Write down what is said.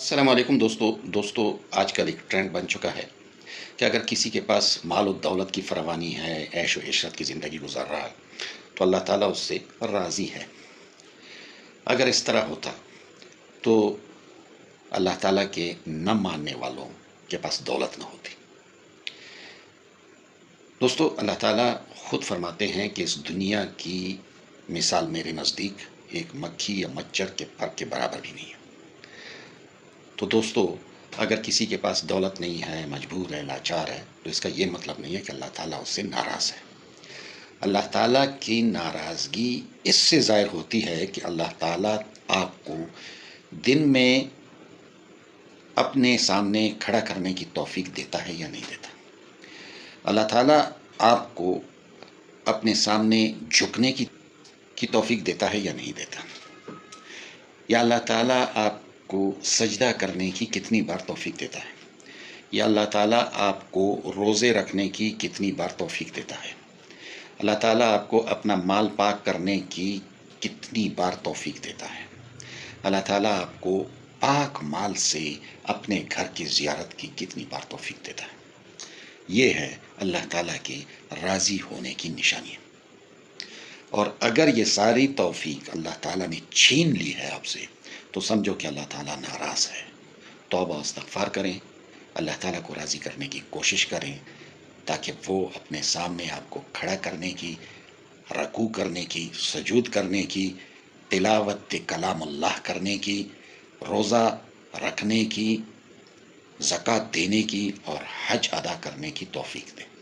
السلام علیکم دوستو آج کل ایک ٹرینڈ بن چکا ہے کہ اگر کسی کے پاس مال و دولت کی فراوانی ہے، عیش و عشرت کی زندگی گزار رہا ہے تو اللہ تعالیٰ اس سے راضی ہے۔ اگر اس طرح ہوتا تو اللہ تعالیٰ کے نہ ماننے والوں کے پاس دولت نہ ہوتی۔ دوستو اللہ تعالیٰ خود فرماتے ہیں کہ اس دنیا کی مثال میرے نزدیک ایک مکھی یا مچھر کے پر کے برابر بھی نہیں ہے۔ تو دوستو اگر کسی کے پاس دولت نہیں ہے، مجبور ہے، لاچار ہے، تو اس کا یہ مطلب نہیں ہے کہ اللہ تعالیٰ اس سے ناراض ہے۔ اللہ تعالیٰ کی ناراضگی اس سے ظاہر ہوتی ہے کہ اللہ تعالیٰ آپ کو دن میں اپنے سامنے کھڑا کرنے کی توفیق دیتا ہے یا نہیں دیتا۔ اللہ تعالیٰ آپ کو اپنے سامنے جھکنے کی توفیق دیتا ہے یا نہیں دیتا۔ یا اللہ تعالیٰ آپ کو سجدہ کرنے کی کتنی بار توفیق دیتا ہے۔ یا اللہ تعالیٰ آپ کو روزے رکھنے کی کتنی بار توفیق دیتا ہے۔ اللہ تعالیٰ آپ کو اپنا مال پاک کرنے کی کتنی بار توفیق دیتا ہے۔ اللہ تعالیٰ آپ کو پاک مال سے اپنے گھر کی زیارت کی کتنی بار توفیق دیتا ہے۔ یہ ہے اللہ تعالیٰ کے راضی ہونے کی نشانی۔ اور اگر یہ ساری توفیق اللہ تعالیٰ نے چھین لی ہے آپ سے تو سمجھو کہ اللہ تعالیٰ ناراض ہے۔ توبہ استغفار کریں، اللہ تعالیٰ کو راضی کرنے کی کوشش کریں تاکہ وہ اپنے سامنے آپ کو کھڑا کرنے کی، رکوع کرنے کی، سجود کرنے کی، تلاوت کلام اللہ کرنے کی، روزہ رکھنے کی، زکوٰۃ دینے کی اور حج ادا کرنے کی توفیق دے۔